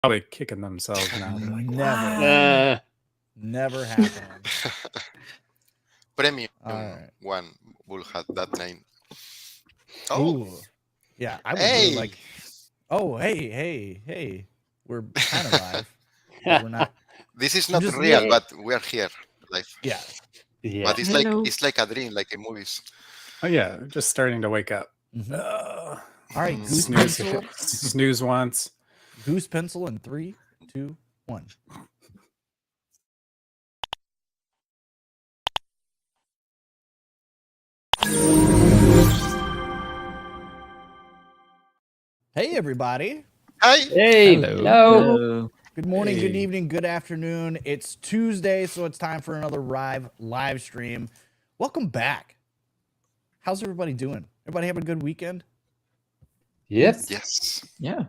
probably kicking themselves now. They're like, Never. "Why?" Never happening. Premium All right. one will have that name. Oh, Ooh. Yeah, I would really like. Oh, hey. We're kind of live, but we're not. this is We're not just real, but we are here live. yeah. Yeah. But it's Hello. like a dream, like in movies. Oh yeah, just starting to wake up. Mhm. Uh, All right, goose snooze, pencil. snooze once. Goose pencil in 3, 2, 1. Hey, everybody. Hi. Hey. Hello. Good morning, good Hey. evening, good afternoon. It's Tuesday, so it's time for another Rive live stream. Welcome back. How's everybody doing? Everybody having a good weekend? Yep. Yes. Yeah.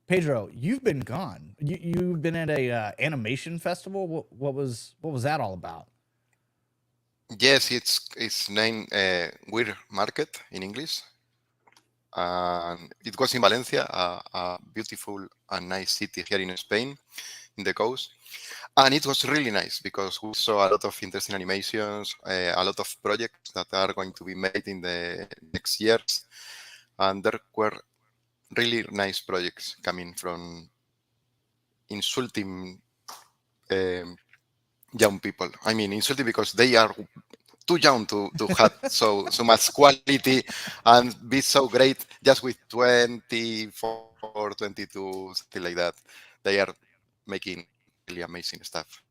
Pedro, you've been gone. You've been at a animation festival. What was that all about? Yes, it's named Weird Market in English. And it was in Valencia, a beautiful and nice city here in Spain, in the coast. And it was really nice because we saw a lot of interesting animations, a lot of projects that are going to be made in the next years. And there were really nice projects coming from insulting young people. I mean, insulting because they are too young to have so much quality and be so great just with 24, 22, something like that. They are making really amazing stuff.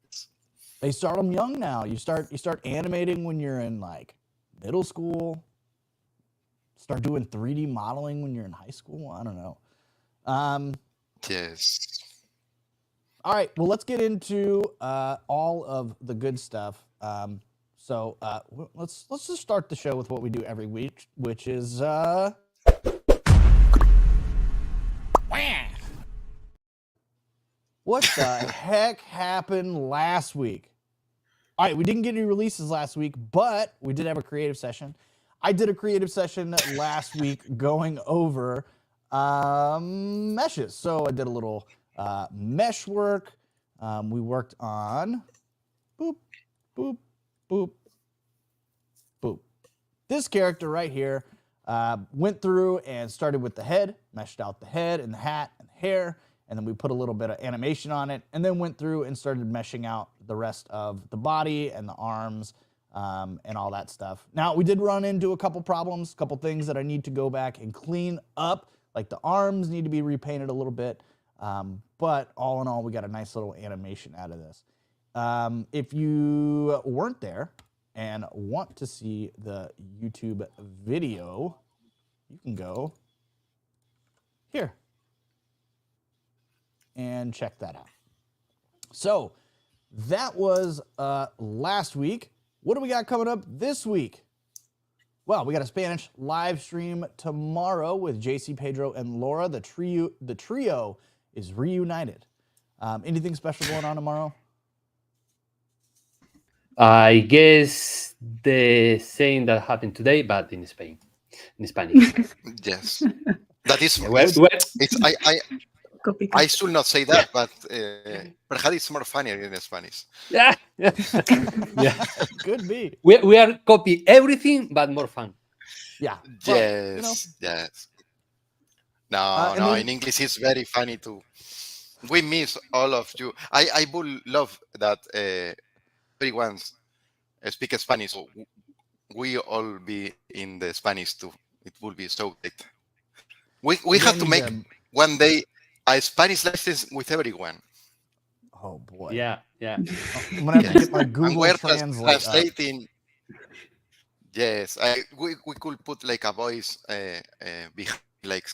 They start them young now. You start animating when you're in like middle school. Start doing 3D modeling when you're in high school. I don't know. Yes. All right. Well, let's get into all of the good stuff. So let's just start the show with what we do every week, which is what the heck happened last week? All right, we didn't get any releases last week, but we did have a creative session. I did a creative session last week going over meshes. So I did a little mesh work. We worked on boop, boop, boop, boop. This character right here went through and started with the head, meshed out the head and the hat and the hair, and then we put a little bit of animation on it, and then went through and started meshing out the rest of the body and the arms and all that stuff. Now, we did run into a couple problems, a couple things that I need to go back and clean up, like the arms need to be repainted a little bit, but all in all, we got a nice little animation out of this. If you weren't there and want to see the YouTube video, you can go here and check that out. So that was last week. What do we got coming up this week? Well, we got a Spanish live stream tomorrow with JC, Pedro, and Laura. The trio is reunited. Anything special going on tomorrow? I guess the same that happened today, but in Spain, in Spanish. Yes. That is. It's Copy. I should not say that, but perhaps it's more funny in Spanish. Yeah. Could be. We are copy everything, but more fun. Yeah. Yes. Yes. No. In English, it's very funny too. We miss all of you. I would love that everyone speak Spanish. So we all be in the Spanish too. It would be so great. We have to make one day a Spanish license with everyone. Oh boy. Yeah. I'm gonna have to get my Google translating. Yes, we could put like a voice behind, like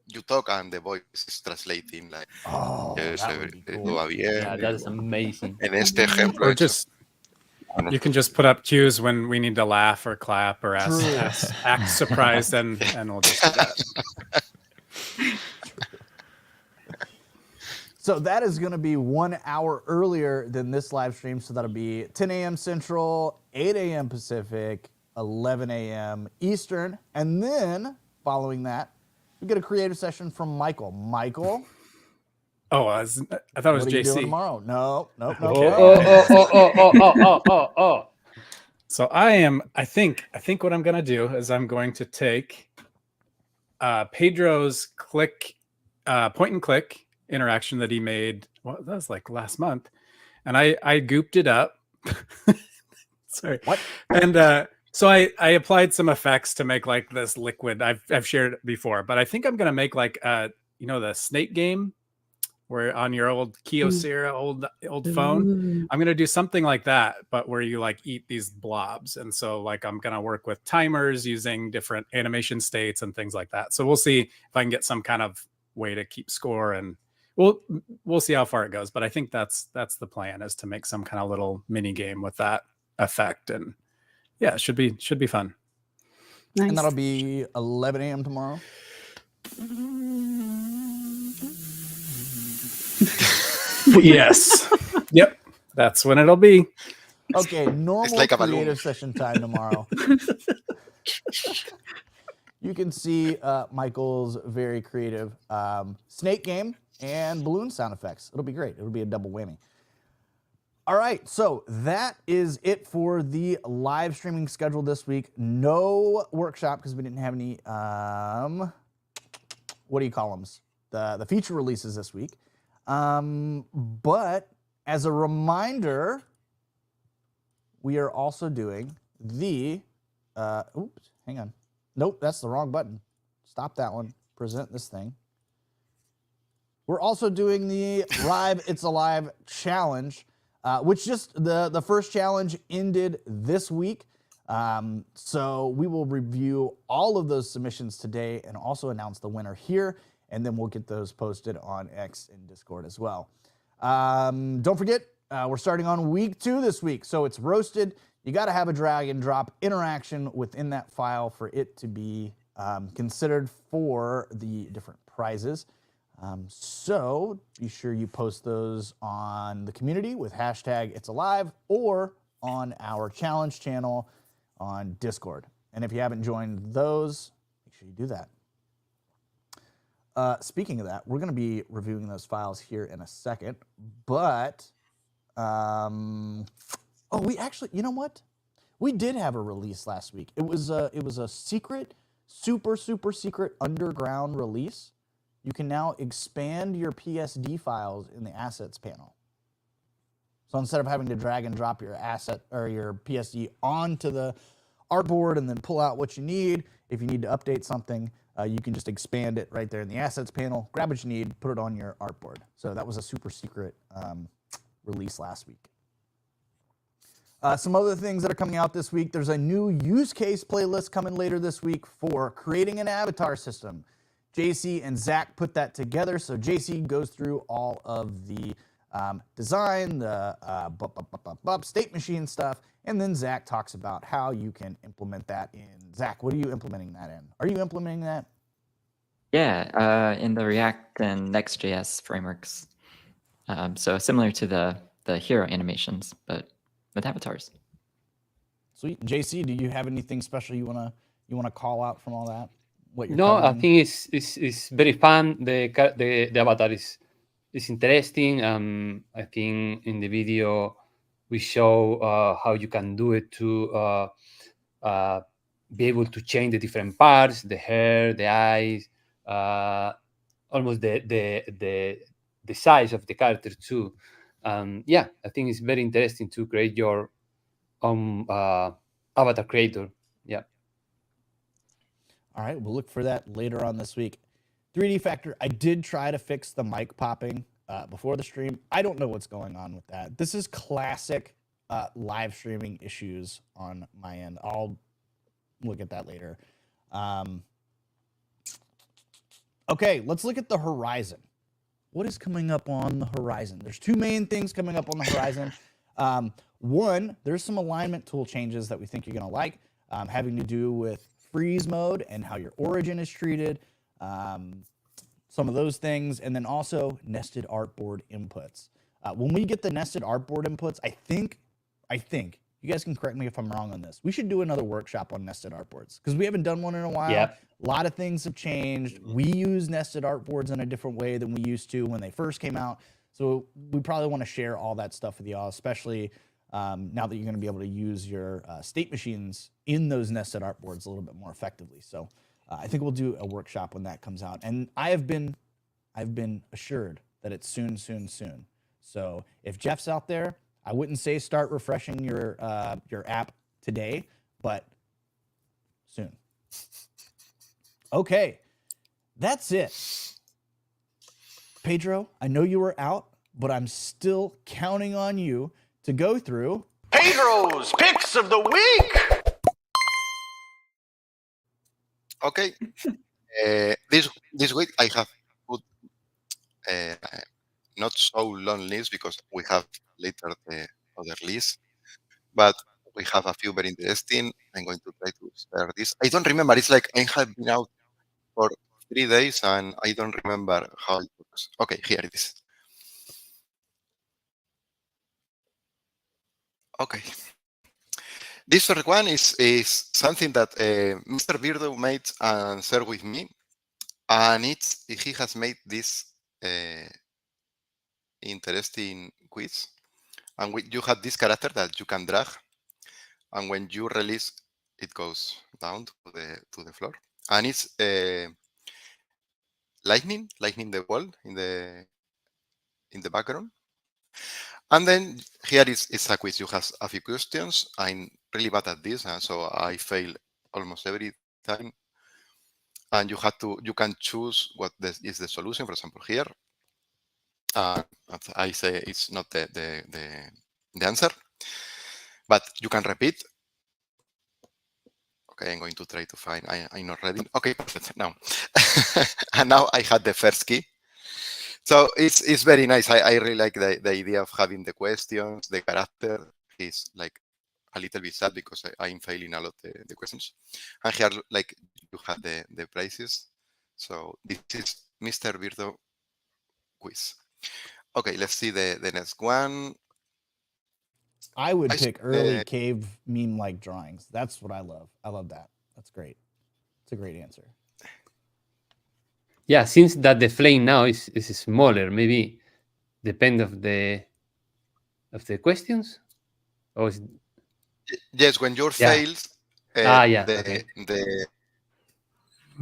you talk and the voice is translating like. Oh, yes, that would be cool. Yeah, that's amazing. En este ejemplo. Or just you can just put up cues when we need to laugh or clap or act surprised, and we'll just do that. So that is going to be 1 hour earlier than this live stream. So that'll be 10 a.m. Central, 8 a.m. Pacific, 11 a.m. Eastern. And then following that, we get a creative session from Michael. Michael, Oh, I thought it was What are you doing JC. tomorrow? No. Oh. So I think what I'm gonna do is I'm going to take Pedro's point and click interaction that he made. Well, that was like last month, and I gooped it up. Sorry. What? And so I applied some effects to make like this liquid. I've shared it before, but I think I'm gonna make like the snake game where on your old Kyocera old phone. I'm gonna do something like that, but where you like eat these blobs. And so like I'm gonna work with timers using different animation states and things like that. So we'll see if I can get some kind of way to keep score, and we'll see how far it goes. But I think that's the plan, is to make some kind of little mini game with that effect. And yeah, it should be fun. Nice. And that'll be 11 a.m. tomorrow. Yes. Yep. That's when it'll be. Okay, normal like a balloon. creative session time tomorrow. You can see Michael's very creative snake game and balloon sound effects. It'll be great. It'll be a double whammy. All right, so that is it for the live streaming schedule this week. No workshop because we didn't have any, what do you call them? The feature releases this week. But as a reminder, we are also doing the, oops, hang on. Nope, that's the wrong button. Stop that one. Present this thing. We're also doing the Rive It's Alive challenge, which just the first challenge ended this week. So we will review all of those submissions today and also announce the winner here. And then we'll get those posted on X and Discord as well. Don't forget, we're starting on week 2 this week. So it's roasted. You got to have a drag and drop interaction within that file for it to be considered for the different prizes. So be sure you post those on the community with hashtag It's Alive or on our challenge channel on Discord. And if you haven't joined those, make sure you do that. Speaking of that, we're going to be reviewing those files here in a second, but, we actually, you know what? We did have a release last week. It was a secret, super secret underground release. You can now expand your PSD files in the assets panel. So instead of having to drag and drop your asset or your PSD onto the artboard and then pull out what you need, if you need to update something, you can just expand it right there in the assets panel, grab what you need, put it on your artboard. So that was a super secret release last week. Some other things that are coming out this week. There's a new use case playlist coming later this week for creating an avatar system. JC and Zach put that together. So JC goes through all of the design, the state machine stuff, and then Zach talks about how you can implement that in. Zach, what are you implementing that in? Are you implementing that? Yeah, in the React and Next.js frameworks. So similar to the hero animations, but with avatars. Sweet. JC, do you have anything special you wanna call out from all that? What you're No, I covering? think it's very fun. The avatar is interesting. I think in the video we show how you can do it to be able to change the different parts, the hair, the eyes, almost the size of the character too. Yeah, I think it's very interesting to create your own avatar creator. Yeah. All right, we'll look for that later on this week. 3D Factor, I did try to fix the mic popping before the stream. I don't know what's going on with that. This is classic live streaming issues on my end. I'll look at that later. Okay, let's look at the horizon. What is coming up on the horizon? There's 2 main things coming up on the horizon. One, there's some alignment tool changes that we think you're going to like, having to do with freeze mode and how your origin is treated, some of those things, and then also nested artboard inputs. When we get the nested artboard inputs, I think you guys can correct me if I'm wrong on this. We should do another workshop on nested artboards because we haven't done one in a while. Yeah. A lot of things have changed. We use nested artboards in a different way than we used to when they first came out. So we probably want to share all that stuff with y'all, especially now that you're going to be able to use your state machines in those nested artboards a little bit more effectively. So I think we'll do a workshop when that comes out. And I've been assured that it's soon. So if Jeff's out there, I wouldn't say start refreshing your app today, but soon. Okay, that's it. Pedro, I know you were out, but I'm still counting on you to go through Pedro's Picks of the Week. Okay. This week I have put not so long list because we have later the other list, but we have a few very interesting. I'm going to try to share this. I don't remember. It's like I have been out for 3 days and I don't remember how it works. Okay, here it is. Okay. This first one is something that Mr. Birdo made and shared with me, and he has made this interesting quiz. And you have this character that you can drag, and when you release, it goes down to the floor, and it's lightning the wall in the background. And then here is a quiz. You have a few questions. I'm really bad at this, so I fail almost every time. And you can choose what is the solution. For example, here, I say it's not the answer, but you can repeat. Okay, I'm going to try to find. I'm not ready. Okay, perfect. Now, and now I had the first key. So it's very nice. I really like the idea of having the questions. The character is like a little bit sad because I'm failing a lot the questions. And here, like, you have the prizes. So this is Mr. Birdo Quiz. Okay, let's see the next one. I would pick early cave meme-like drawings. That's what I love. I love that. That's great. It's a great answer. Yeah, since that the flame now is smaller, maybe depend of the questions, or is, yes, when your fails, okay.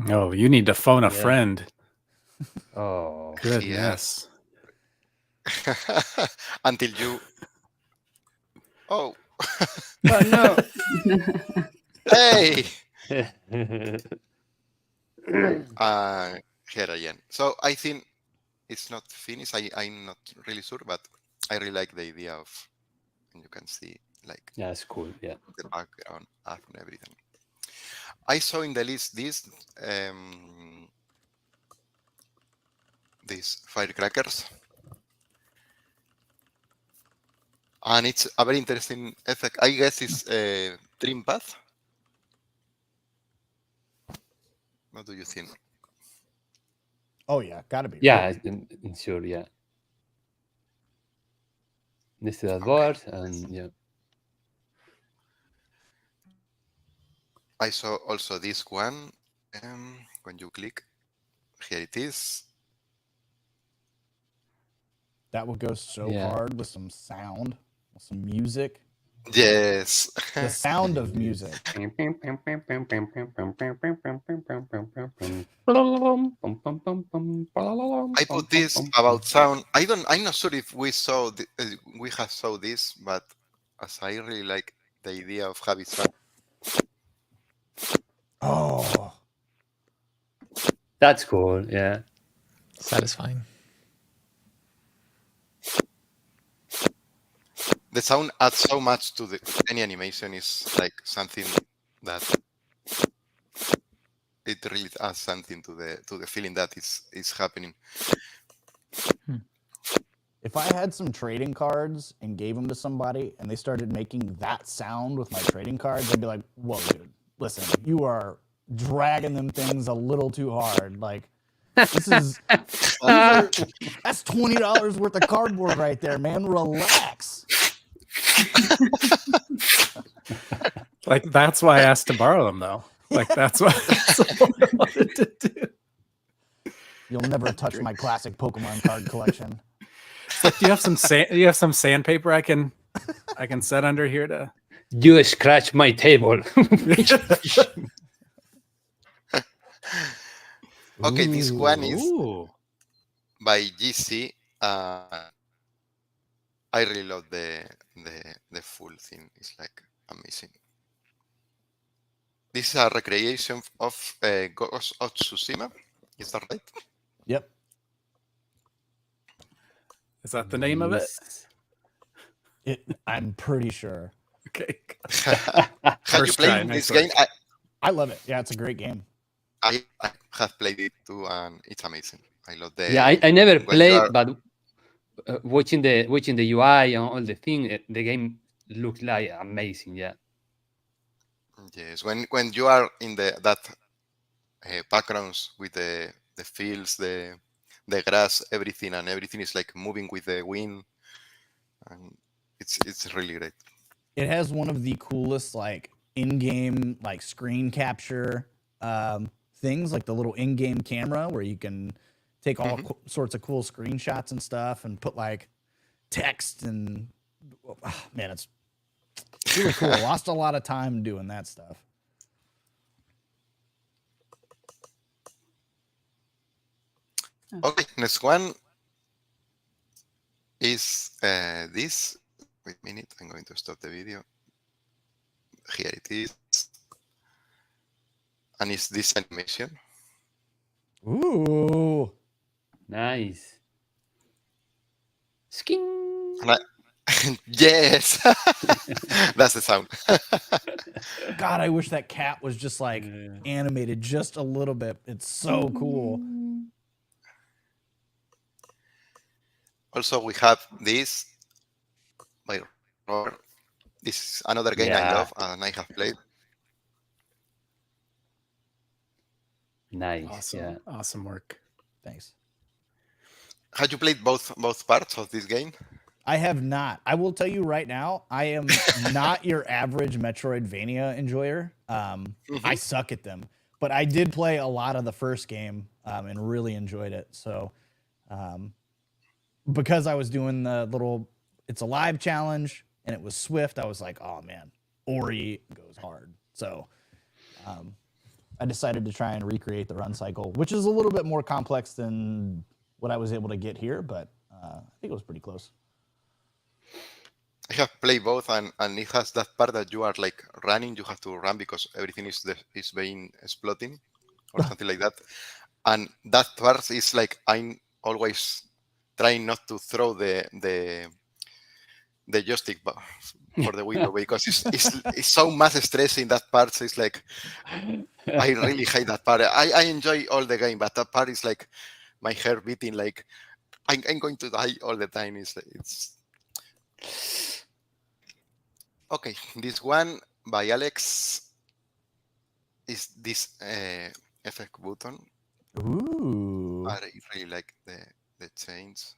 Oh, you need to phone a friend. Oh, goodness. Until you. Oh. no. Hey. Here again. So I think it's not finished. I'm not really sure, but I really like the idea of, and you can see like it's cool. Yeah, the background and everything. I saw in the list these firecrackers, and it's a very interesting effect. I guess it's Dream Path. What do you think? Oh yeah, gotta be. Yeah, sure. Yeah, nested boards and yeah. I saw also this one. When you click, here it is. That would go so hard with some sound, with some music. Yes. The sound of music. I put this about sound. I'm not sure if we saw we have saw this, but as I really like the idea of having sound. Oh, that's cool. Yeah, satisfying. The sound adds so much to any animation. Is like something that it really adds something to the feeling that is happening. If I had some trading cards and gave them to somebody and they started making that sound with my trading cards, I'd be like, whoa, dude, listen, you are dragging them things a little too hard. Like, this is, that's $20 worth of cardboard right there, man. Relax. Like that's why I asked to borrow them, though. Like that's what I wanted to do. You'll never touch my classic Pokemon card collection. It's like, do you have some you have some sandpaper I can set under here to? You scratch my table. Okay, this one is Ooh. by GC. I really love the full thing. It's like amazing. This is a recreation of Ghost of Tsushima. Is that right? Yep. Is that the name of it? I'm pretty sure. Okay. Have you First played try, this nice game? work. I love it. Yeah, it's a great game. I have played it too, and it's amazing. I love the. Yeah, I never when you played, are- but watching the UI and all the thing, the game looked like amazing. Yeah. Yes, when you are in that backgrounds with the fields, the grass, everything, and everything is like moving with the wind, and it's really great. It has one of the coolest like in-game like screen capture things, like the little in-game camera where you can take all sorts of cool screenshots and stuff and put like text and man, it's really cool. Lost a lot of time doing that stuff. Okay, next one is this. Wait a minute, I'm going to stop the video. Here it is. And it's this animation. Ooh. Nice. Sking. And yes, that's the sound. God, I wish that cat was just like animated just a little bit. It's so cool. Also, we have this by Robert. This is another game I Yeah. love and I have played. Nice. Awesome. Yeah. Awesome work. Thanks. Have you played both parts of this game? I have not. I will tell you right now, I am not your average Metroidvania enjoyer. I suck at them, but I did play a lot of the first game and really enjoyed it. So, because I was doing the little It's Alive challenge and it was Swift, I was like, oh man, Ori goes hard. So, I decided to try and recreate the run cycle, which is a little bit more complex than what I was able to get here, but I think it was pretty close. I have played both, and it has that part that you are like running. You have to run because everything is being exploding or something like that. And that part is like I'm always trying not to throw the joystick for the window because it's so much stress in that part. So it's like I really hate that part. I enjoy all the game, but that part is like my heart beating. Like I'm going to die all the time. It's okay. This one by Alex is this effect button. Ooh. I really like the chains.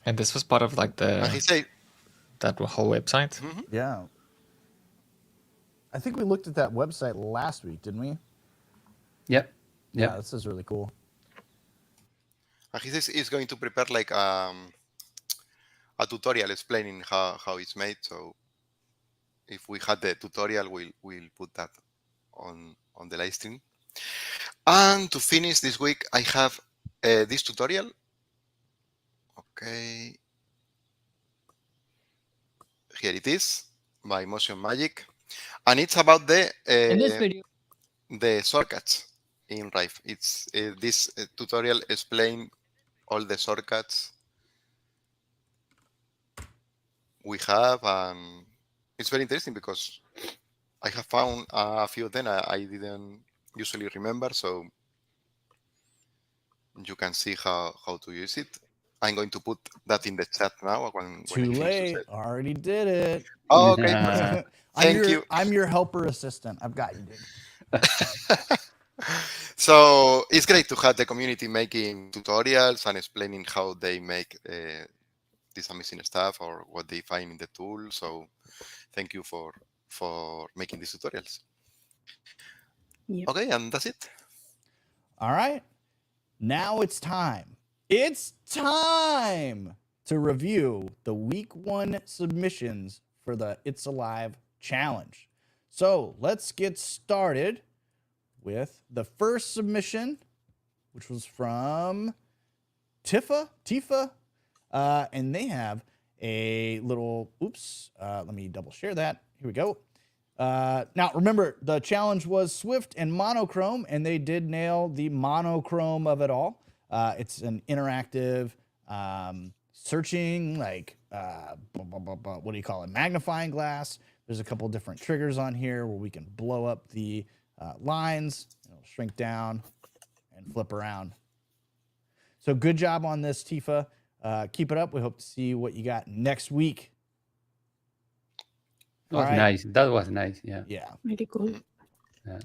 And this was part of like And he said, that whole website. Yeah. I think we looked at that website last week, didn't we? Yep. Yeah, Yep. this is really cool. and he says he's going to prepare like a tutorial explaining how it's made. So if we had the tutorial, we'll put that on the live stream. And to finish this week, I have this tutorial. Okay. Here it is by Motion Magic. And it's about In this video. the shortcuts in Rive. It's this tutorial explain all the shortcuts we have, and it's very interesting because I have found a few of them I didn't usually remember, so you can see how to use it. I'm going to put that in the chat now when I Too finish to late. say. Already did it. Oh, okay. Thank you. I'm your helper assistant. I've got you, dude. So it's great to have the community making tutorials and explaining how they make this amazing stuff or what they find in the tool. So thank you for making these tutorials. Yep. Okay, and that's it. All right. Now it's time. It's time to review the week 1 submissions for the It's Alive challenge. So let's get started with the first submission, which was from Tifa. And they have a little, let me double share that. Here we go. Now, remember, the challenge was Swift and monochrome, and they did nail the monochrome of it all. It's an interactive searching, like, what do you call it? Magnifying glass. There's a couple different triggers on here where we can blow up the lines, it'll shrink down and flip around. So good job on this, Tifa. Keep it up. We hope to see what you got next week. That was All right. nice. That was nice. Yeah. Yeah. Very cool. Yeah.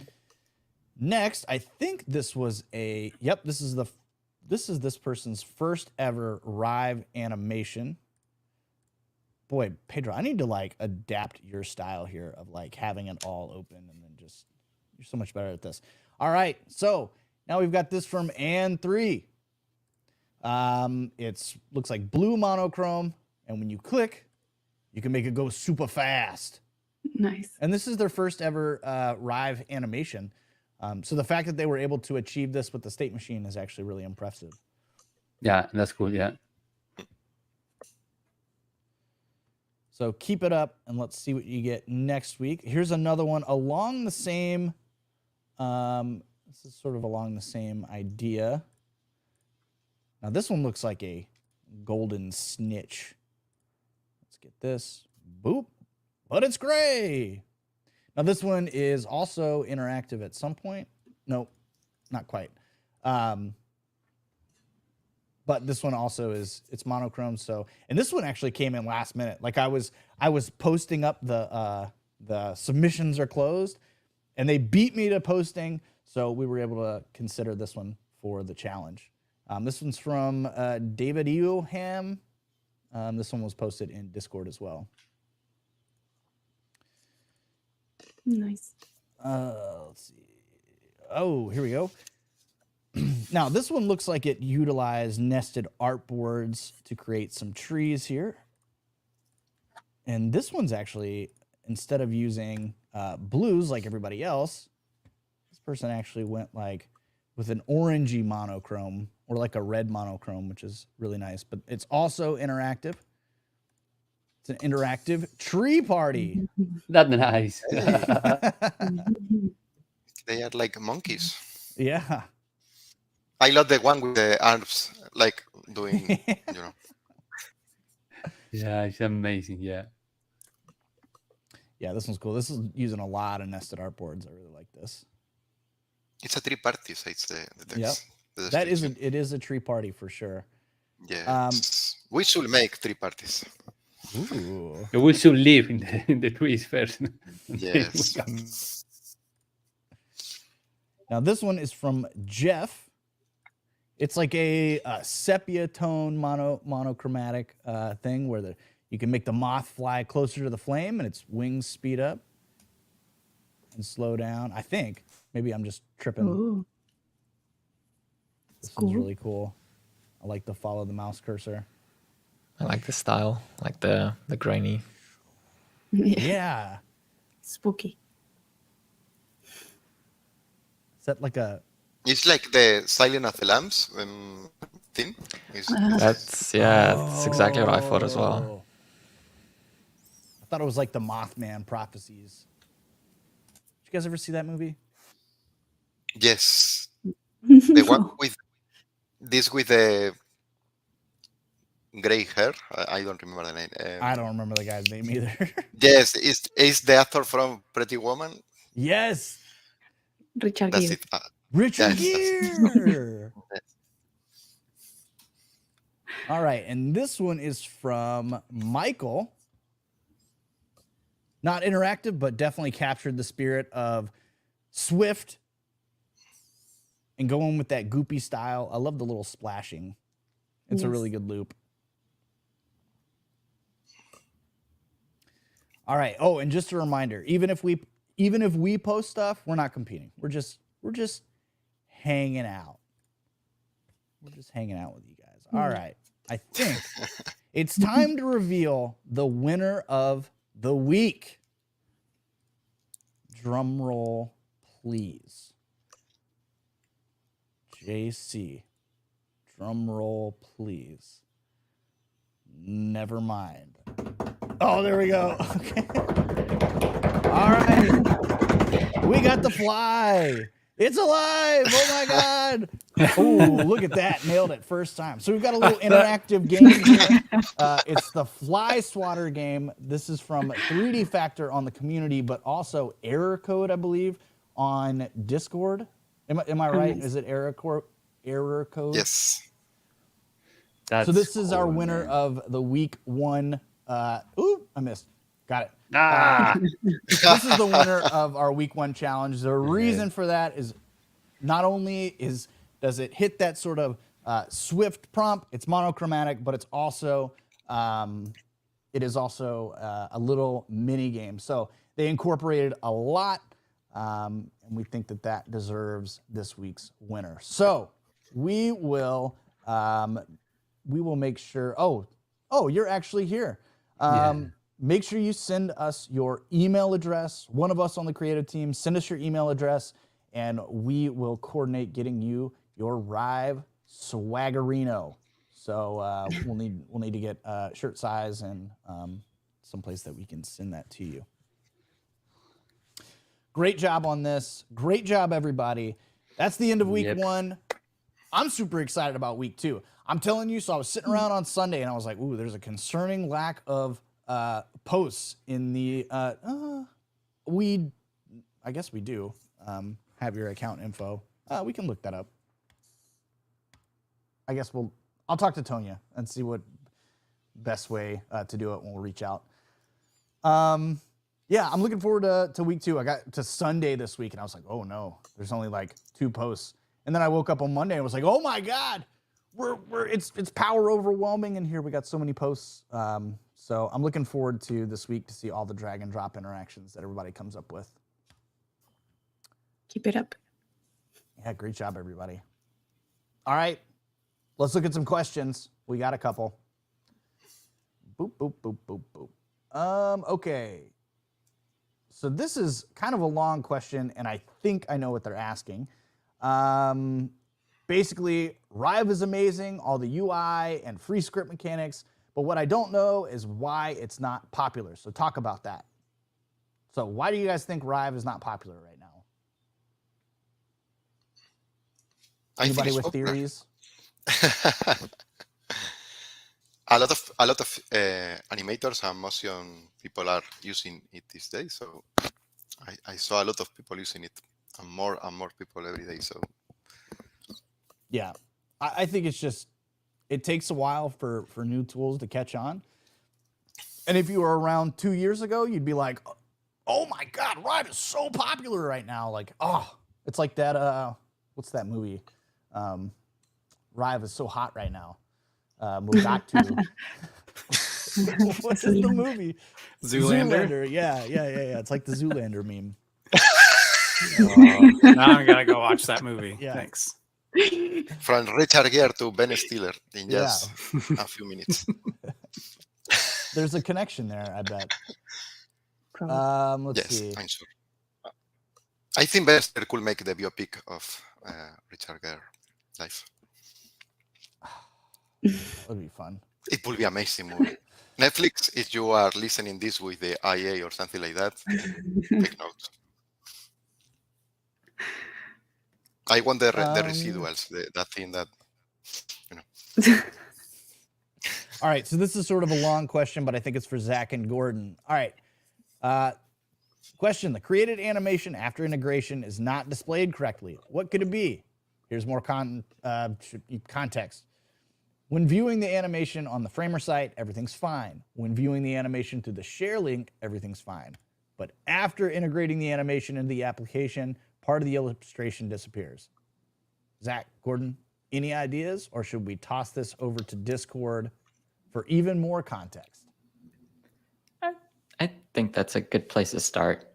Next, I think this was this is this person's first ever Rive animation. Boy, Pedro, I need to like adapt your style here of like having it all open and then just, you're so much better at this. All right, so now we've got this from Ann3. It's looks like blue monochrome, and when you click, you can make it go super fast. Nice. And this is their first ever Rive animation. So the fact that they were able to achieve this with the state machine is actually really impressive. Yeah, that's cool. Yeah. So keep it up, and let's see what you get next week. Here's another one along the same, this is sort of along the same idea. Now this one looks like a golden snitch. Let's get this. Boop. But it's gray. Now this one is also interactive at some point. No, not quite. But this one also it's monochrome. So, and this one actually came in last minute. Like I was posting up the submissions are closed, and they beat me to posting. So we were able to consider this one for the challenge. This one's from David Eoham. This one was posted in Discord as well. Nice. Let's see. Oh, here we go. Now, this one looks like it utilized nested artboards to create some trees here. And this one's actually, instead of using blues like everybody else, this person actually went like with an orangey monochrome or like a red monochrome, which is really nice. But it's also interactive. It's an interactive tree party. That's nice. They are like monkeys. Yeah. I love the one with the arms, like doing, Yeah, it's amazing. Yeah. Yeah, this one's cool. This is using a lot of nested artboards. I really like this. It's a tree party, says the text. Yep. The That is description. it is a tree party for sure. Yes. We should make tree parties. Ooh. We should live in the trees first. Yes. Now this one is from Jeff. It's like a sepia tone monochromatic thing where you can make the moth fly closer to the flame and its wings speed up and slow down. I think maybe I'm just tripping. Ooh. This Cool. one's really cool. I like to follow the mouse cursor. I like the style, like the grainy. Yeah. Yeah. Spooky. Is that like a It's like the Silent of the Lambs thing. That's exactly what I thought as well. Oh. I thought it was like the Mothman prophecies. Did you guys ever see that movie? Yes. The one with the gray hair. I don't remember the name. I don't remember the guy's name either. Yes, it's the actor from Pretty Woman. Yes. Richard That's Gere. it. Richard Yes, Gere. All right, and this one is from Michael. Not interactive, but definitely captured the spirit of Swift and going with that goopy style. I love the little splashing. It's a Yes. really good loop. All right. Oh, and just a reminder, even if we post stuff, we're not competing. We're just hanging out. We're just hanging out with you guys. All right. I think it's time to reveal the winner of the week. Drum roll, please. JC. Drum roll, please. Never mind. Oh, there we go. Okay. All right. We got the fly. It's alive. Oh my God. Oh, look at that. Nailed it first time. So we've got a little interactive game here. It's the Fly Swatter game. This is from 3D Factor on the community, but also Error Code, I believe, on Discord. Am I right? Is it Error Code? Yes. So this is our winner of the week 1. Ooh, I missed. Got it. This is the winner of our week 1 challenge. The reason for that is not only does it hit that sort of swift prompt, it's monochromatic, but it's also it is also a little mini game. So they incorporated a lot, and we think that deserves this week's winner. So we will make sure. Oh, you're actually here. Make sure you send us your email address. One of us on the creative team, send us your email address, and we will coordinate getting you your Rive Swaggerino. So we'll need to get shirt size and someplace that we can send that to you. Great job on this. Great job, everybody. That's the end of week 1. I'm super excited about week 2. I'm telling you, so I was sitting around on Sunday and I was like, ooh, there's a concerning lack of posts in the I guess we do have your account info. We can look that up. I guess I'll talk to Tonya and see what best way to do it when we'll reach out. Yeah, I'm looking forward to week 2. I got to Sunday this week and I was like, oh no, there's only like 2 posts. And then I woke up on Monday and was like, oh my God, it's power overwhelming in here. We got so many posts. So I'm looking forward to this week to see all the drag and drop interactions that everybody comes up with. Keep it up. Yeah, great job, everybody. All right, let's look at some questions. We got a couple. Boop, boop, boop, boop, boop. Okay. So this is kind of a long question, and I think I know what they're asking. Basically, Rive is amazing, all the UI and free script mechanics, but what I don't know is why it's not popular. So talk about that. So why do you guys think Rive is not popular right now? Anybody with theories? A lot of animators and motion people are using it these days. So I saw a lot of people using it, and more people every day. So yeah, I think it's just, it takes a while for new tools to catch on. And if you were around 2 years ago, you'd be like, oh my God, Rive is so popular right now. Like, oh, it's like that, what's that movie? Rive is so hot right now. Mugatu. What's the movie? Zoolander. Yeah. It's like the Zoolander meme. Now I'm gonna go watch that movie. Yeah. Thanks. from Richard Gere to Ben Stiller in just a few minutes. There's a connection there, I bet. Let's see. I'm sure. I think Ben Stiller could make the biopic of Richard Gere live. That would be fun. It would be amazing movie. Netflix, if you are listening this with the IA or something like that, take notes. I want the residuals, that thing that, you know. All right, so this is sort of a long question, but I think it's for Zach and Gordon. All right. Question, the created animation after integration is not displayed correctly. What could it be? Here's more context. When viewing the animation on the Framer site, everything's fine. When viewing the animation through the share link, everything's fine. But after integrating the animation into the application, part of the illustration disappears. Zach, Gordon, any ideas, or should we toss this over to Discord for even more context? think that's a good place to start.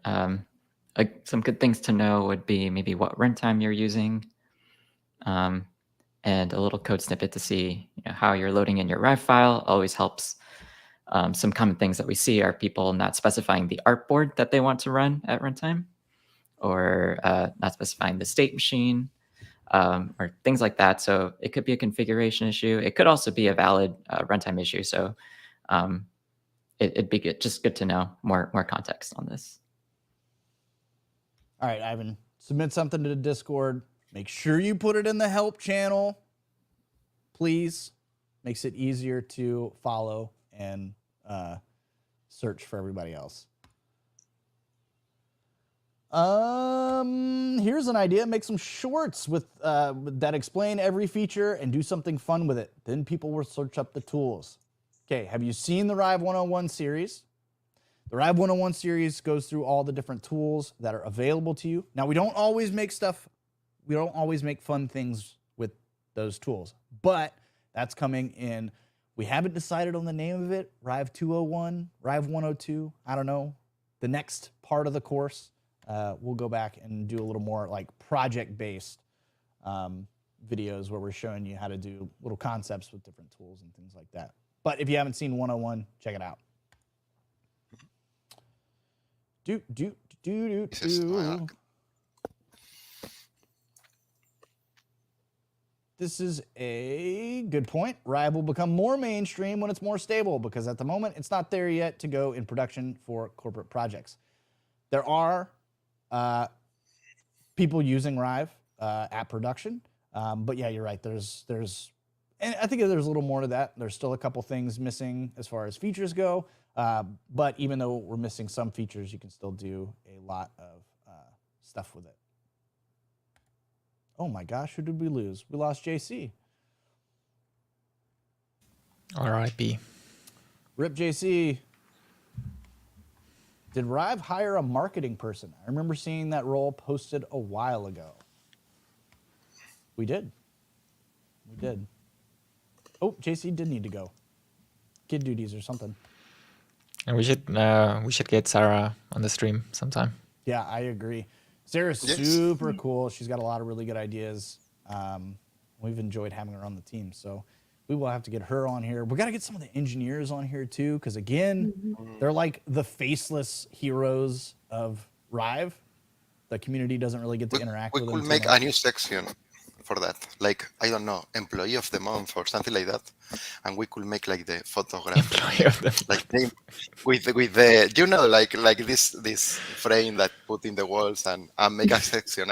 Some good things to know would be maybe what runtime you're using, and a little code snippet to see how you're loading in your Rive file always helps. Some common things that we see are people not specifying the artboard that they want to run at runtime, or not specifying the state machine, or things like that. So it could be a configuration issue. It could also be a valid runtime issue. So it'd be just good to know more context on this. All right, Ivan, submit something to the Discord. Make sure you put it in the help channel, please. Makes it easier to follow and search for everybody else. Here's an idea. Make some shorts with that explain every feature and do something fun with it. Then people will search up the tools. Okay, have you seen the Rive 101 series? The Rive 101 series goes through all the different tools that are available to you. Now, we don't always make fun things with those tools, but that's coming in. We haven't decided on the name of it. Rive 201, Rive 102, I don't know. The next part of the course, we'll go back and do a little more like project-based videos where we're showing you how to do little concepts with different tools and things like that. But if you haven't seen 101, check it out. This is a good point. Rive will become more mainstream when it's more stable, because at the moment it's not there yet to go in production for corporate projects. There are people using Rive at production, but yeah, you're right. There's, and I think there's a little more to that. There's still a couple things missing as far as features go. But even though we're missing some features, you can still do a lot of stuff with it. Oh my gosh, who did we lose? We lost JC. R.I.P. Rip JC. Did Rive hire a marketing person? I remember seeing that role posted a while ago. We did. We did. Oh, JC did need to go. Kid duties or something. And we should get Sarah on the stream sometime. Yeah, I agree. Sarah's super cool. She's got a lot of really good ideas. We've enjoyed having her on the team, so we will have to get her on here. We got to get some of the engineers on here too, because again, they're like the faceless heroes of Rive. The community doesn't really get to interact with them. We could make a new section for that, like, I don't know, employee of the month or something like that, and we could make like the photograph, Employee of the like they, with the you know, like this frame that put in the walls, and make a section.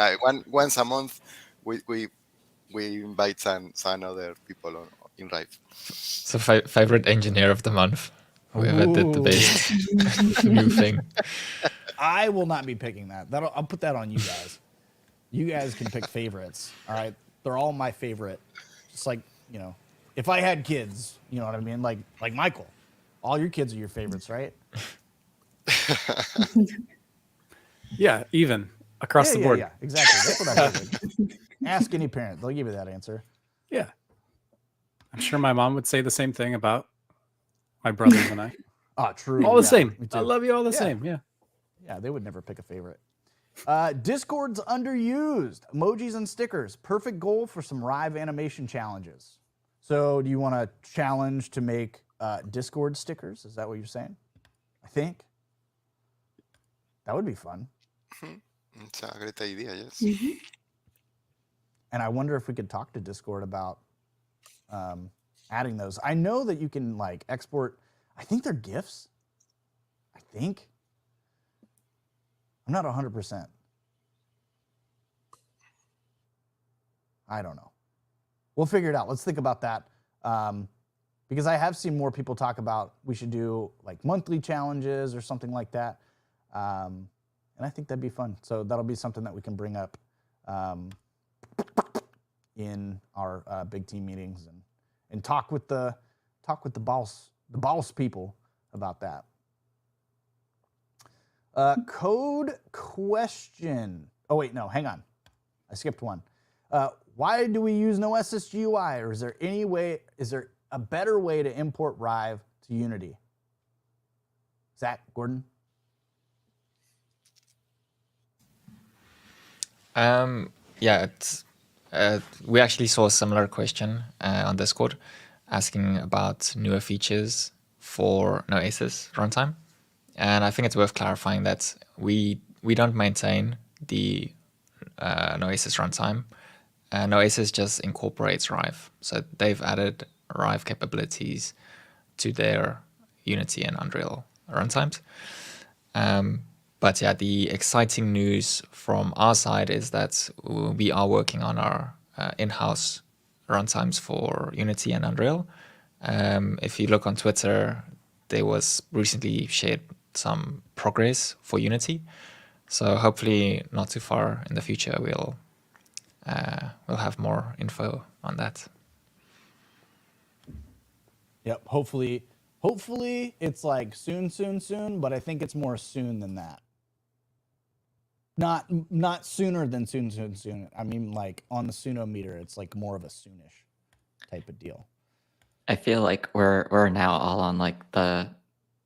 Once a month, we invite some other people in Rive. So favorite engineer of the month. Whoever did the best new thing. I will not be picking that. I'll put that on you guys. You guys can pick favorites. All right, they're all my favorite. Just like, you know, if I had kids, you know what I mean? Like Michael, all your kids are your favorites, right? Yeah, even across the board. Yeah, exactly. That's what I figured. Ask any parent; they'll give you that answer. Yeah, I'm sure my mom would say the same thing about my brothers and I. Oh, true. All the Yeah, same. me too. I love you all the Yeah. same. Yeah. Yeah, they would never pick a favorite. Discord's underused. Emojis and stickers. Perfect goal for some Rive animation challenges. So do you want a challenge to make Discord stickers? Is that what you're saying? I think. That would be fun. It's a great idea, yes. And I wonder if we could talk to Discord about adding those. I know that you can like export, I think they're GIFs. I think. I'm not 100%. I don't know. We'll figure it out. Let's think about that. Because I have seen more people talk about we should do like monthly challenges or something like that. And I think that'd be fun. So that'll be something that we can bring up in our big team meetings and talk with the boss people about that. Code question. Oh, wait, no, hang on. I skipped one. Why do we use no SSGUI? Or is there a better way to import Rive to Unity? Zach, Gordon? Yeah, we actually saw a similar question on Discord asking about newer features for Noasis runtime. And I think it's worth clarifying that we don't maintain the Noasis runtime. Noasis just incorporates Rive. So they've added Rive capabilities to their Unity and Unreal runtimes. But yeah, the exciting news from our side is that we are working on our in-house runtimes for Unity and Unreal. If you look on Twitter, there was recently shared some progress for Unity. So hopefully not too far in the future, we'll have more info on that. Yep. Hopefully it's like soon, but I think it's more soon than that. Not sooner than soon. I mean, like on the Sunometer, it's like more of a soonish type of deal. I feel like we're now all on like the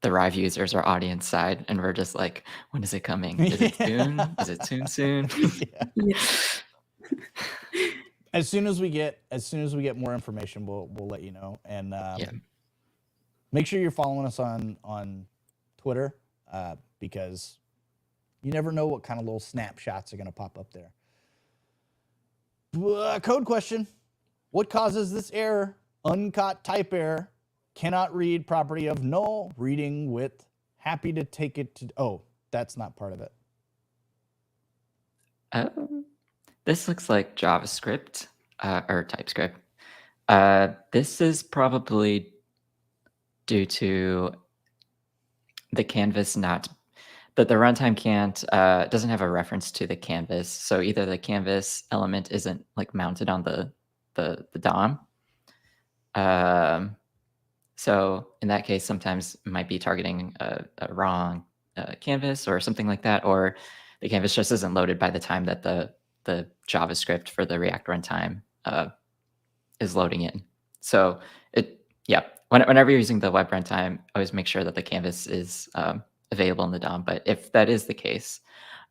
Rive users or audience side, and we're just like, when is it coming? Is it soon? Is it soon? Yeah. Yeah. As soon as we get more information, we'll let you know. And Yeah. make sure you're following us on Twitter because you never know what kind of little snapshots are going to pop up there. Code question. What causes this error? Uncaught type error. Cannot read property of null. Reading width. Happy to take it to... Oh, that's not part of it. This looks like JavaScript or TypeScript. This is probably due to the canvas not... But the runtime doesn't have a reference to the canvas. So either the canvas element isn't like mounted on the DOM. So in that case, sometimes it might be targeting a wrong canvas or something like that, or the canvas just isn't loaded by the time that the JavaScript for the React runtime is loading in. So whenever you're using the web runtime, always make sure that the canvas is available in the DOM. But if that is the case,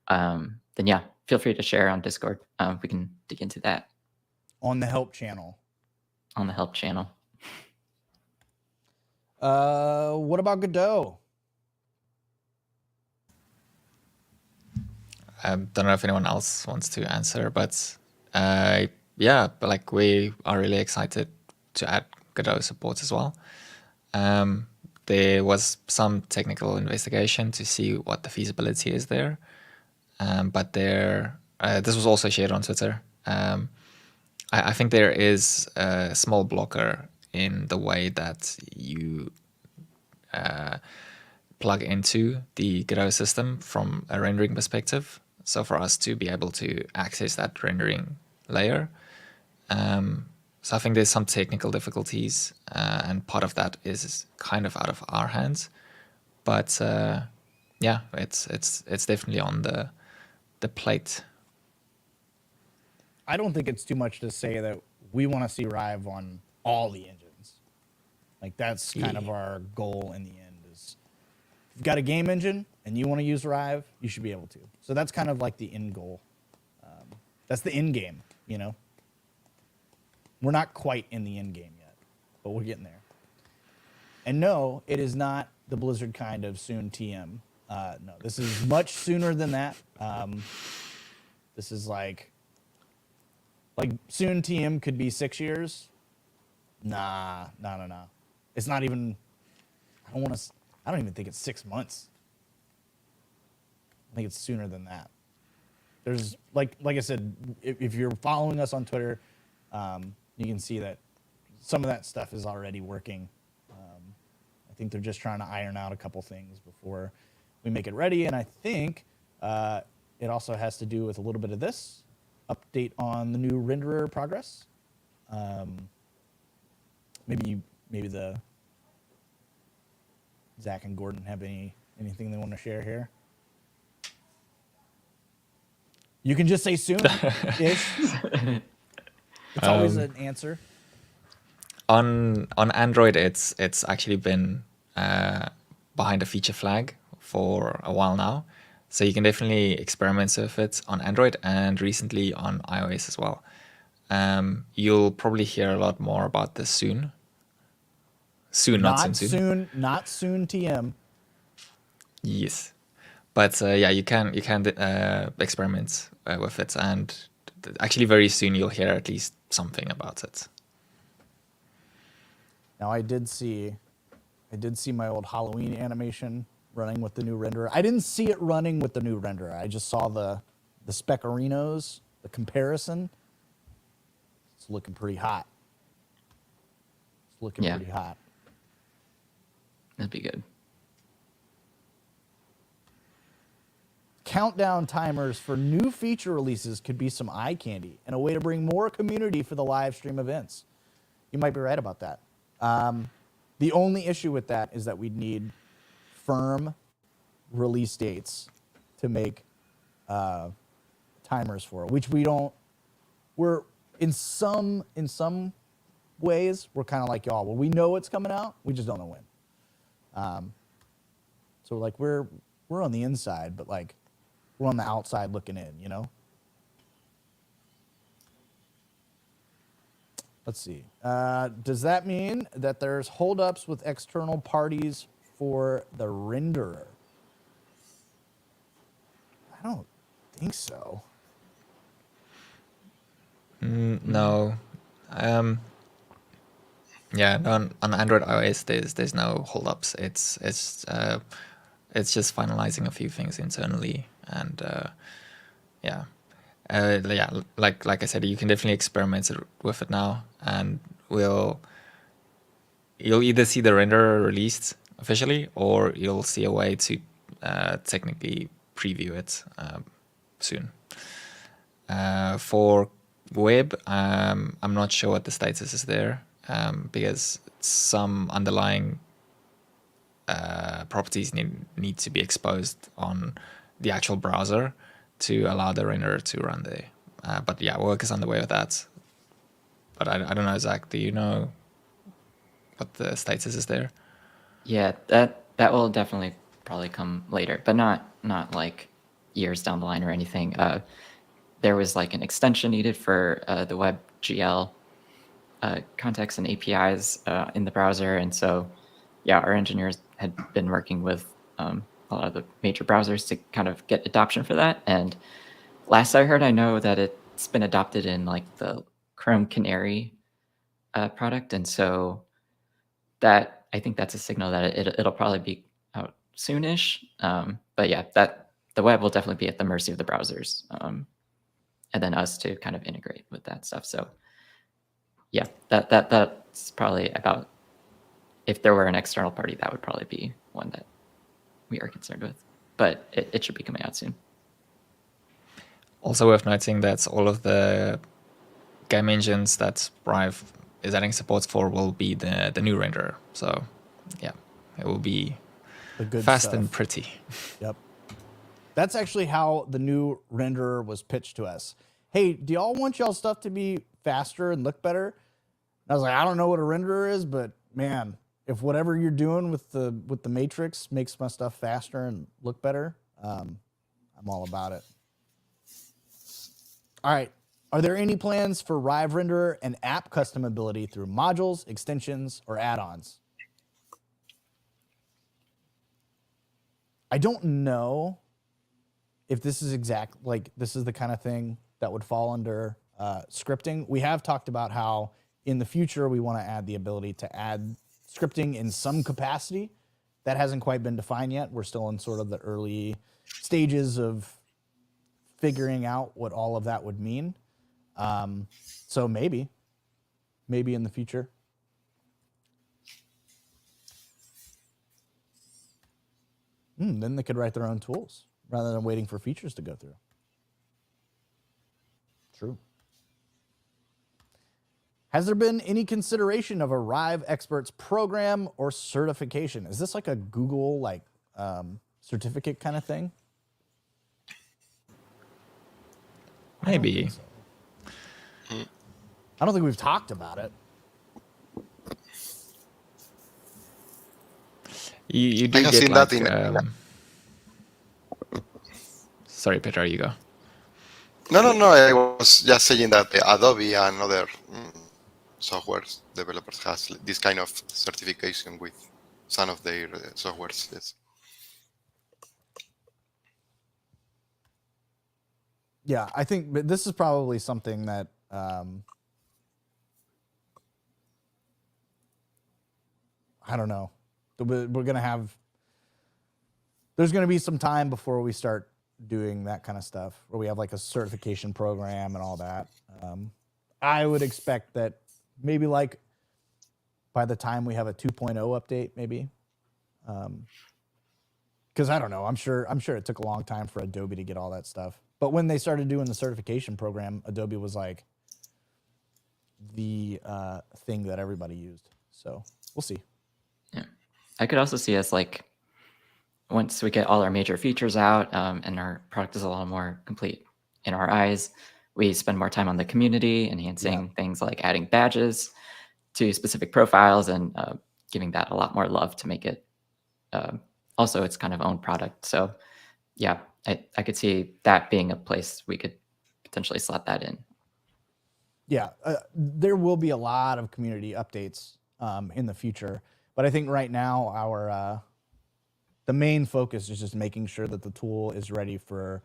then yeah, feel free to share on Discord. We can dig into that On the help channel. on the help channel. What about Godot? I don't know if anyone else wants to answer, but like we are really excited to add Godot support as well. There was some technical investigation to see what the feasibility is there, but this was also shared on Twitter. I think there is a small blocker in the way that you plug into the Godot system from a rendering perspective. So for us to be able to access that rendering layer. So I think there's some technical difficulties, and part of that is kind of out of our hands. But it's definitely on the plate. I don't think it's too much to say that we want to see Rive on all the engines. Like that's kind of our goal in the end is if you've got a game engine and you want to use Rive, you should be able to. So that's kind of like the end goal. That's the end game, you know? We're not quite in the end game yet, but we're getting there. And no, it is not the Blizzard kind of soon TM. No, this is much sooner than that. This is like soon TM could be 6 years. Nah. It's not even, I don't even think it's 6 months. I think it's sooner than that. There's like I said, if you're following us on Twitter, you can see that some of that stuff is already working. I think they're just trying to iron out a couple things before we make it ready. And I think it also has to do with a little bit of this update on the new renderer progress. Maybe the Zach and Gordon have anything they want to share here. You can just say soon-ish. It's always an answer. On Android, it's actually been behind a feature flag for a while now. So you can definitely experiment with it on Android and recently on iOS as well. You'll probably hear a lot more about this soon. Soon, not soon. Not soon, TM. Yes, but yeah, you can experiment with it, and actually very soon you'll hear at least something about it. Now I did see my old Halloween animation running with the new renderer. I didn't see it running with the new renderer. I just saw the speckerinos, the comparison. It's looking pretty hot. It's looking Yeah. pretty hot. That'd be good. Countdown timers for new feature releases could be some eye candy and a way to bring more community for the live stream events. You might be right about that. The only issue with that is that we'd need firm release dates to make timers for it, which we don't. We're in some ways we're kind of like y'all. Well, we know it's coming out, we just don't know when. So like we're on the inside, but like we're on the outside looking in, you know. Let's see. Does that mean that there's holdups with external parties for the renderer? I don't think so. No. Yeah, on Android iOS there's no holdups. It's just finalizing a few things internally, and yeah, like I said, you can definitely experiment with it now, and you'll either see the renderer released officially, or you'll see a way to technically preview it soon. For web, I'm not sure what the status is there, because some underlying properties need to be exposed on the actual browser to allow the renderer to run there. But yeah, work is underway with that. But I don't know, Zach, do you know what the status is there? Yeah, that will definitely probably come later, but not like years down the line or anything. There was like an extension needed for the WebGL context and APIs in the browser, and so yeah, our engineers had been working with a lot of the major browsers to kind of get adoption for that. And last I heard, I know that it's been adopted in like the Chrome Canary product, and so that I think that's a signal that it'll probably be out soonish. But yeah, that the web will definitely be at the mercy of the browsers, and then us to kind of integrate with that stuff. So yeah, that's probably about. If there were an external party, that would probably be one that we are concerned with. But it should be coming out soon. Also worth noting that all of the game engines that Rive is adding support for will be the new renderer. So yeah, it will be The good fast stuff. and pretty. Yep. That's actually how the new renderer was pitched to us. Hey, do y'all want y'all stuff to be faster and look better? And I was like, I don't know what a renderer is, but man, if whatever you're doing with the matrix makes my stuff faster and look better, I'm all about it. All right. Are there any plans for Rive renderer and app customability through modules, extensions, or add-ons? I don't know if this is this is the kind of thing that would fall under scripting. We have talked about how in the future we want to add the ability to add scripting in some capacity. That hasn't quite been defined yet. We're still in sort of the early stages of figuring out what all of that would mean. So maybe in the future. Then they could write their own tools rather than waiting for features to go through. True. Has there been any consideration of a Rive Experts program or certification? Is this like a Google certificate kind of thing? Maybe. I don't think we've talked about it. You do I have get seen like, that in Sorry, Peter, you go. No. I was just saying that Adobe and other software developers has this kind of certification with some of their softwares. Yes. Yeah, I think this is probably something that I don't know. We're gonna have. There's gonna be some time before we start doing that kind of stuff, where we have like a certification program and all that. I would expect that maybe like by the time we have a 2.0 update, maybe. Because I don't know. I'm sure it took a long time for Adobe to get all that stuff. But when they started doing the certification program, Adobe was like the thing that everybody used. So we'll see. Yeah. I could also see us like once we get all our major features out and our product is a little more complete in our eyes, we spend more time on the community, enhancing things like adding badges to specific profiles and giving that a lot more love to make it also its kind of own product. So yeah, I could see that being a place we could potentially slot that in. Yeah, there will be a lot of community updates in the future, but I think right now our the main focus is just making sure that the tool is ready for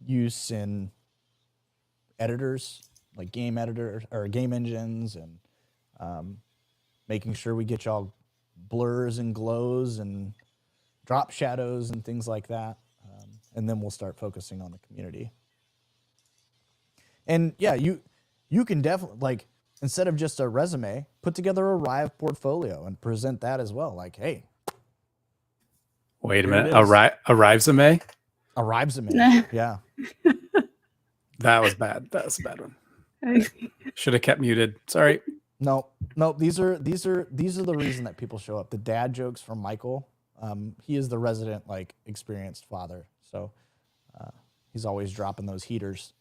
use in editors like game editors or game engines, and making sure we get y'all blurs and glows and drop shadows and things like that, and then we'll start focusing on the community. And yeah, you can definitely, like, instead of just a resume, put together a Rive portfolio and present that as well. Like, hey, Wait a here it minute. is. A Rive-a-may? A Rive-a-may. Yeah. That was bad. That was a bad one. Should have kept muted. Sorry. No. These are the reason that people show up. The dad jokes from Michael. He is the resident, like, experienced father, so he's always dropping those heaters.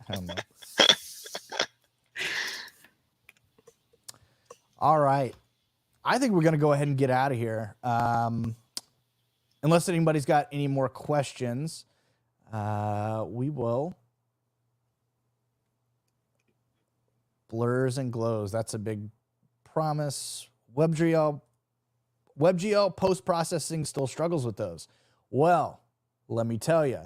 I don't know. All right. I think we're going to go ahead and get out of here. Unless anybody's got any more questions, we will. Blurs and glows. That's a big promise. WebGL post-processing still struggles with those. Well, let me tell you,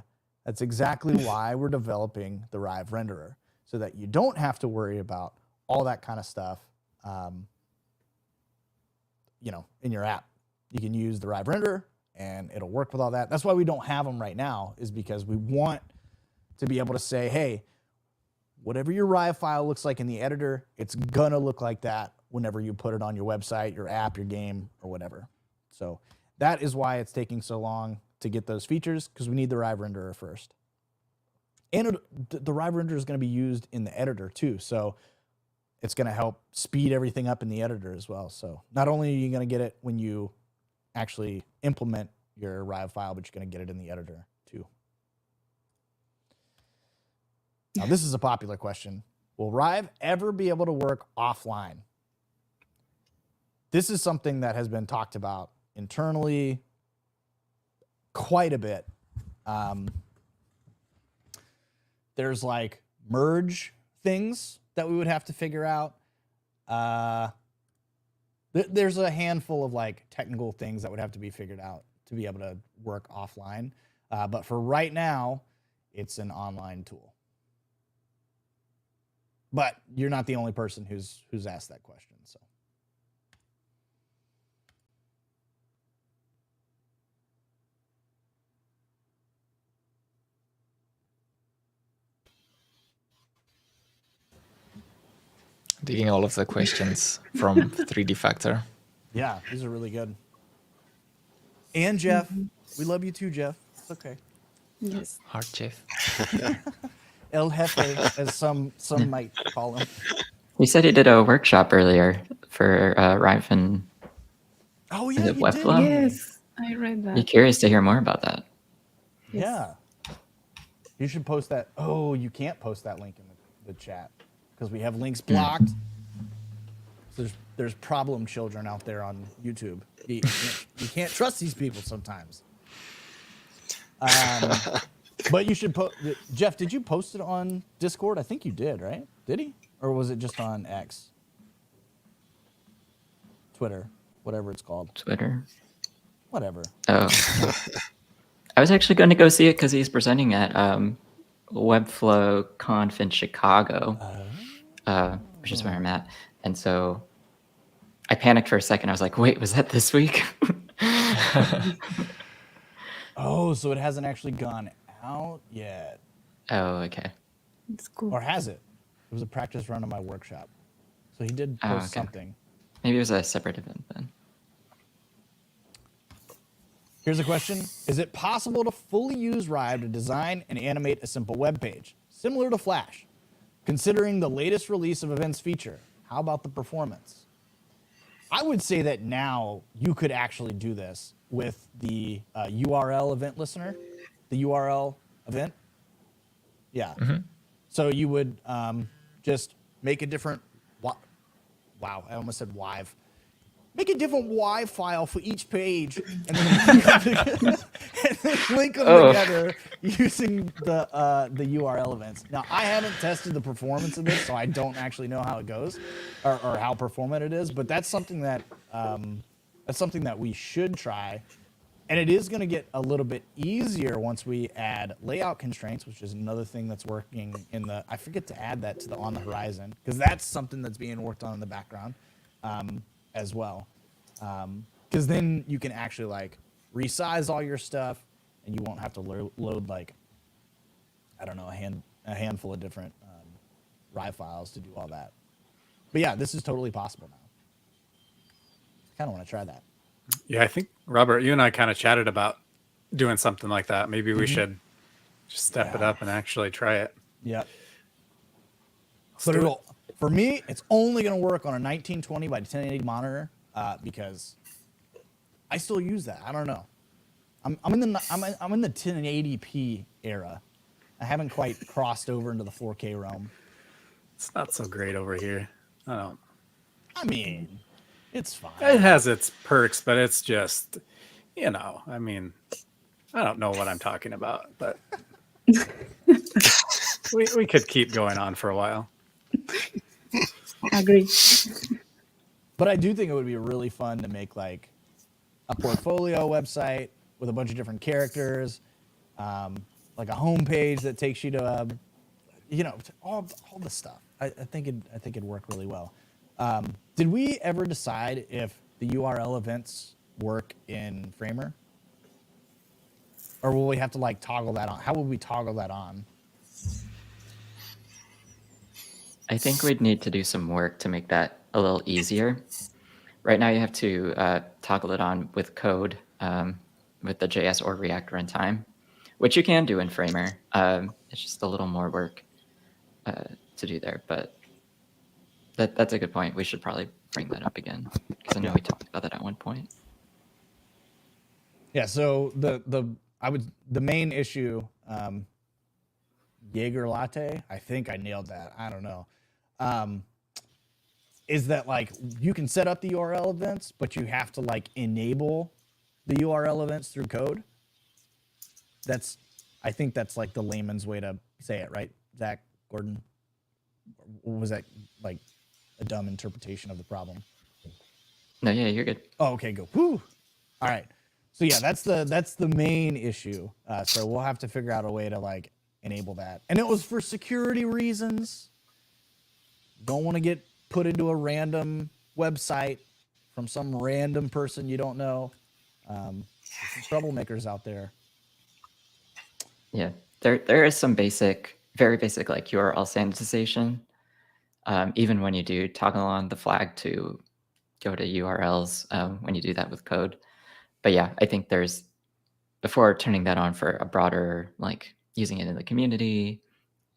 that's exactly why we're developing the Rive renderer, so that you don't have to worry about all that kind of stuff, in your app. You can use the Rive renderer, and it'll work with all that. That's why we don't have them right now, is because we want to be able to say, hey, whatever your Rive file looks like in the editor, it's going to look like that whenever you put it on your website, your app, your game, or whatever. So that is why it's taking so long to get those features, because we need the Rive renderer first. And the Rive renderer is going to be used in the editor too, so it's going to help speed everything up in the editor as well. So not only are you going to get it when you actually implement your Rive file, but you're going to get it in the editor too. Now, this is a popular question. Will Rive ever be able to work offline? This is something that has been talked about internally quite a bit. There's like merge things that we would have to figure out. There's a handful of like technical things that would have to be figured out to be able to work offline. But for right now, it's an online tool. But you're not the only person who's asked that question. So. Digging all of the questions from 3D Factor. Yeah, these are really good. And Jeff, we love you too, Jeff. It's okay. Yes. Hard Jeff. El Jefe, as some might call him. You said he did a workshop earlier for Rive and Oh Is yeah, it he Webflow? did. Yes, I read be that. curious to hear more about that. Yes. Yeah. You should post that. Oh, you can't post that link in the chat because we have links blocked. there's problem children out there on YouTube. You can't trust these people sometimes. But you should Jeff, did you post it on Discord? I think you did, right? Did he? Or was it just on X? Twitter, whatever it's called. Twitter. Whatever. Oh. I was actually going to go see it because he's presenting at Webflow Conf in Chicago, which is where I'm at. And so I panicked for a second. I was like, wait, was that this week? Oh, so it hasn't actually gone out yet. Oh, okay. It's cool. Or has it? It was a practice run of my workshop. So he did Oh, post okay. something. Maybe it was a separate event then. Here's a question. Is it possible to fully use Rive to design and animate a simple web page, similar to Flash? Considering the latest release of Events feature, how about the performance? I would say that now you could actually do this with the URL event listener, the URL event. Yeah. So you would just make a different, wow, I almost said Wive. Make a different WIV file for each page and then link them together using the URL events. Now, I haven't tested the performance of this, so I don't actually know how it goes or how performant it is. But that's something that we should try, and it is going to get a little bit easier once we add layout constraints, which is another thing that's working in the. I forget to add that to the on the horizon because that's something that's being worked on in the background. As well, because then you can actually like resize all your stuff, and you won't have to load like I don't know a handful of different Rive files to do all that. But yeah, this is totally possible now. I kind of want to try that. Yeah, I think Robert, you and I kind of chatted about doing something like that. Maybe we should just step it up and actually try it. Yep. But it'll. For me, it's only going to work on a 1920 by 1080 monitor because I still use that. I don't know. I'm in the 1080p era. I haven't quite crossed over into the 4K realm. It's not so great over here. I mean, it's fine. It has its perks, but it's just, I mean, I don't know what I'm talking about, but we could keep going on for a while. Agree. But I do think it would be really fun to make like a portfolio website with a bunch of different characters, like a homepage that takes you to, all the stuff. I think it'd work really well. Did we ever decide if the URL events work in Framer, or will we have to like toggle that on? How would we toggle that on? I think we'd need to do some work to make that a little easier. Right now, you have to toggle it on with code with the JS or React runtime, which you can do in Framer. It's just a little more work to do there, but that's a good point. We should probably bring that up again because I know we talked about that at one point. Yeah. So the main issue, Jaeger latte. I think I nailed that. I don't know. Is that like you can set up the URL events, but you have to like enable the URL events through code? I think that's like the layman's way to say it, right, Zach, Gordon? Or was that like a dumb interpretation of the problem? No, yeah, you're good. Oh, okay, go. Whew. All right. So yeah, that's the main issue. So we'll have to figure out a way to like enable that. And it was for security reasons. Don't want to get put into a random website from some random person you don't know. There's some troublemakers out there. Yeah, there is some very basic like URL sanitization. Even when you do toggle on the flag to go to URLs, when you do that with code. But yeah, I think before turning that on for a broader, like using it in the community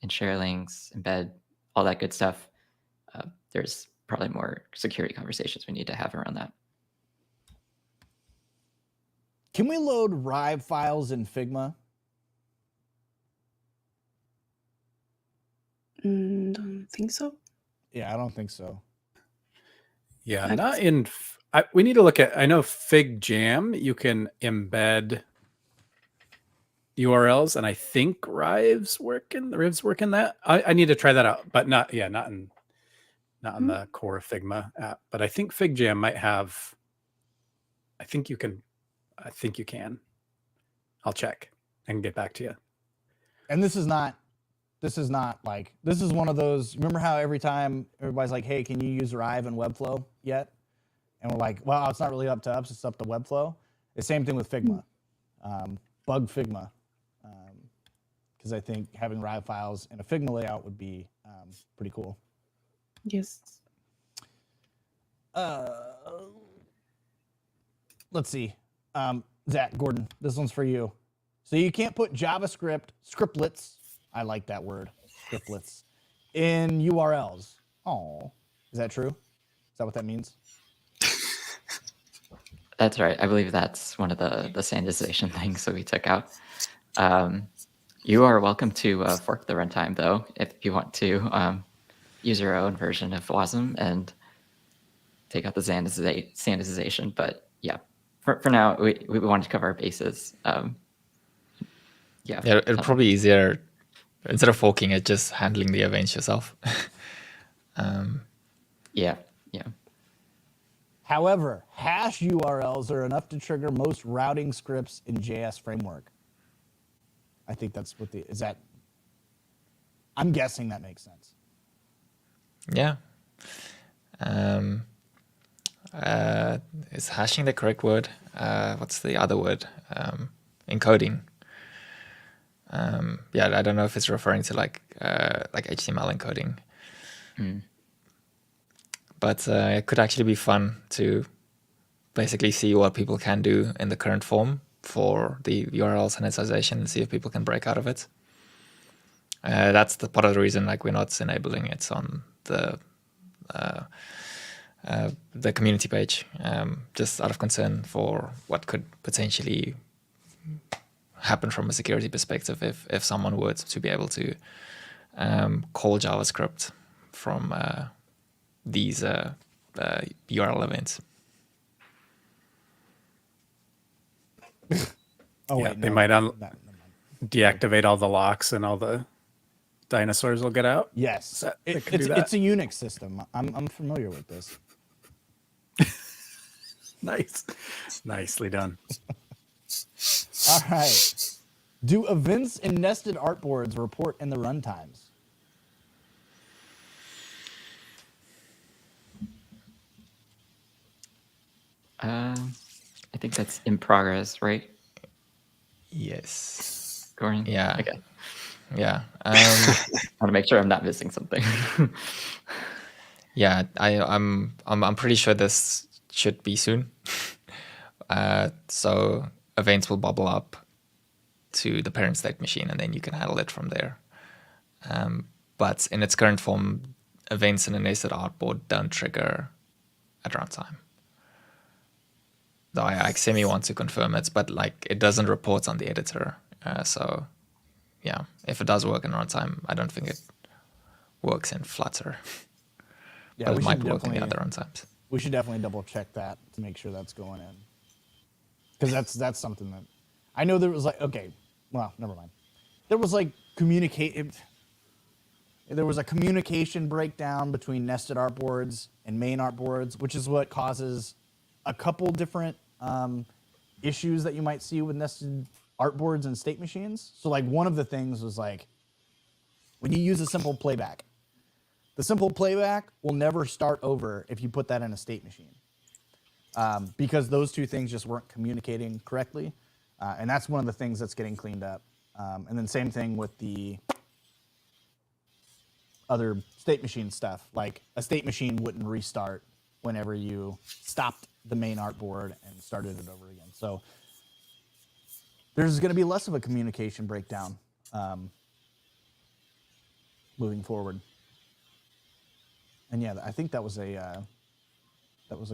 and share links, embed, all that good stuff, there's probably more security conversations we need to have around that. Can we load Rive files in Figma? Don't think so. Yeah, I don't think so. Yeah, But- not in. We need to look at. I know Fig Jam. You can embed URLs, and I think Rive's working. That. I need to try that out, but not. Yeah, not in the core Figma app. But I think Fig Jam might have. I think you can. I'll check and get back to you. And this is not like, this is one of those, remember how every time everybody's like, hey, can you use Rive and Webflow yet? And we're like, well, it's not really up to us, it's up to Webflow. The same thing with Figma. Bug Figma. Because I think having Rive files in a Figma layout would be pretty cool. Yes. Let's see. Zach, Gordon, this one's for you. So you can't put JavaScript scriptlets, I like that word, scriptlets, in URLs. Oh, is that true? Is that what that means? That's right. I believe that's one of the sanitization things that we took out. You are welcome to fork the runtime, though, if you want to use your own version of WASM and take out the sanitization. But yeah, for now, we wanted to cover our bases. Yeah, it'll probably be easier instead of forking it, just handling the events yourself. Yeah. However, hash URLs are enough to trigger most routing scripts in JS framework. I think that's what I'm guessing that makes sense. Yeah. Is hashing the correct word? What's the other word? Encoding. Yeah, I don't know if it's referring to like HTML encoding. But it could actually be fun to basically see what people can do in the current form for the URL sanitization and see if people can break out of it. That's the part of the reason like we're not enabling it on the community page, just out of concern for what could potentially happen from a security perspective if someone were to be able to call JavaScript from these URL events. Oh, Yeah, wait, they no, might never mind. deactivate all the locks and all the dinosaurs will get out. Yes, It could do that. it's a Unix system. I'm familiar with this. Nice. Nicely done. All right. Do events in nested artboards report in the runtimes? I think that's in progress, right, Yes. Gordon? Yeah. Okay. Yeah. I want to make sure I'm not missing something. Yeah, I'm pretty sure this should be soon. So events will bubble up to the parent state machine, and then you can handle it from there. But in its current form, events in a nested artboard don't trigger at runtime. Though I semi want to confirm it, but like it doesn't report on the editor. So yeah, if it does work in runtime, I don't think it works in Flutter. Yeah, But we it should might work in the definitely other runtimes. we should definitely double check that to make sure that's going in. Because that's something that I know there was like, okay, well, never mind. There was like there was a communication breakdown between nested artboards and main artboards, which is what causes a couple different issues that you might see with nested artboards and state machines. So like one of the things was like when you use a simple playback, the simple playback will never start over if you put that in a state machine. Because those two things just weren't communicating correctly. And that's one of the things that's getting cleaned up. And then same thing with the other state machine stuff. Like a state machine wouldn't restart whenever you stopped the main artboard and started it over again. So there's going to be less of a communication breakdown moving forward. And yeah, I think that was a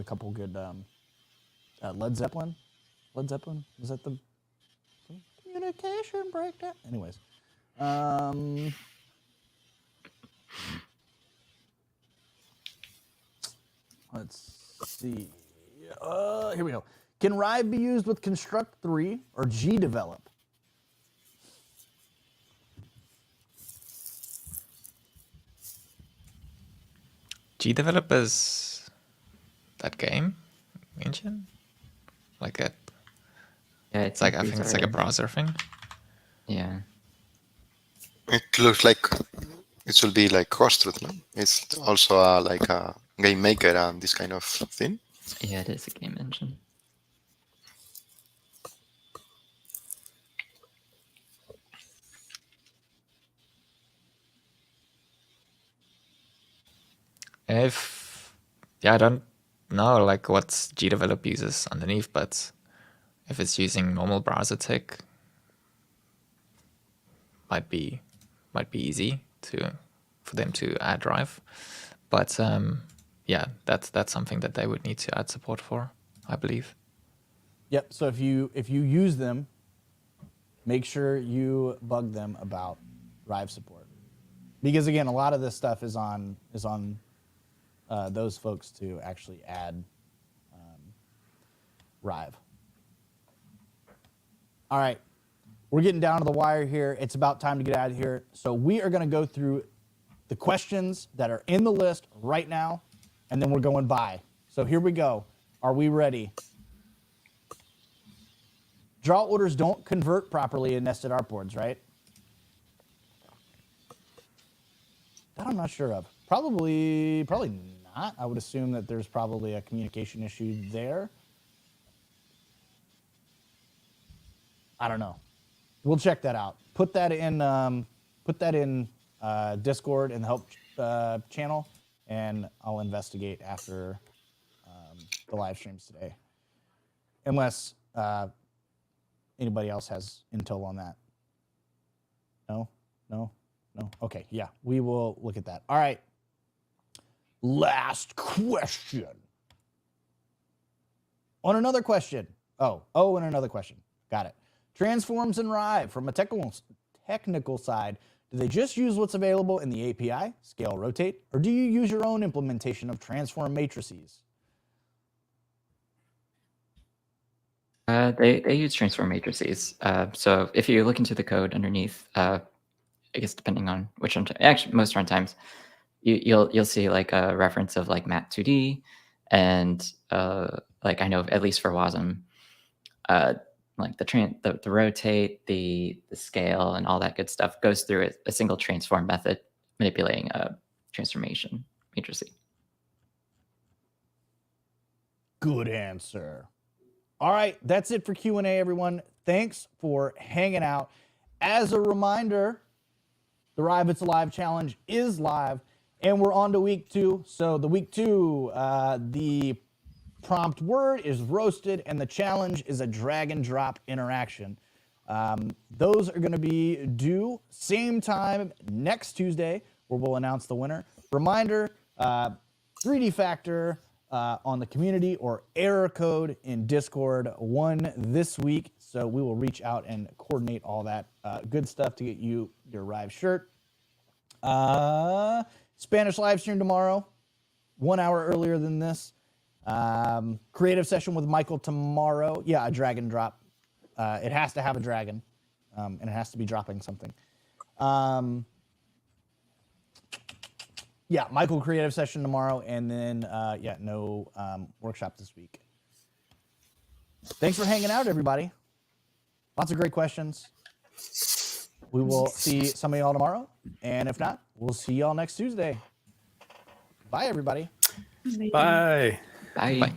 couple good Led Zeppelin. Was that the communication breakdown? Anyways, Let's see. Here we go. Can Rive be used with Construct 3 or Gdevelop? Gdevelop is that game engine, like that. Yeah, It's like I think it's like a browser thing. Yeah. It looks like it should be like Hostrud, no? It's also like a game maker and this kind of thing. Yeah, it is a game engine. I don't know like what Gdevelop uses underneath, but if it's using normal browser tech, might be easy for them to add Rive. But yeah, that's something that they would need to add support for, I believe. Yep. So if you use them, make sure you bug them about Rive support, because again, a lot of this stuff is on those folks to actually add Rive. All right, we're getting down to the wire here. It's about time to get out of here. So we are going to go through the questions that are in the list right now, and then we're going by. So here we go. Are we ready? Draw orders don't convert properly in nested artboards, right? That I'm not sure of. Probably not. I would assume that there's probably a communication issue there. I don't know. We'll check that out. Put that in Discord in the help channel, and I'll investigate after the live streams today. Unless anybody else has intel on that. No. Okay, yeah, we will look at that. All right. Last question. On another question. And another question. Got it. Transforms and Rive, from a technical side, do they just use what's available in the API, scale, rotate, or do you use your own implementation of transform matrices? They use transform matrices. So if you look into the code underneath, I guess depending on which runtime, actually most runtimes, you'll see like a reference of like mat2d, and like I know at least for WASM, like the rotate, the scale, and all that good stuff goes through a single transform method, manipulating a transformation matrice. Good answer. All right, that's it for Q&A, everyone. Thanks for hanging out. As a reminder, the Rive It's Alive challenge is live, and we're on to week 2. So the week 2, the prompt word is roasted, and the challenge is a drag and drop interaction. Those are going to be due same time next Tuesday, where we'll announce the winner. Reminder, 3D Factor on the community or error code in Discord won this week. So we will reach out and coordinate all that good stuff to get you your Rive shirt. Spanish live stream tomorrow, 1 hour earlier than this. Creative session with Michael tomorrow. Yeah, a drag and drop. It has to have a dragon, and it has to be dropping something. Yeah, Michael creative session tomorrow, and then no workshop this week. Thanks for hanging out, everybody. Lots of great questions. We will see some of y'all tomorrow, and if not, we'll see y'all next Tuesday. Bye, everybody. Bye. Bye.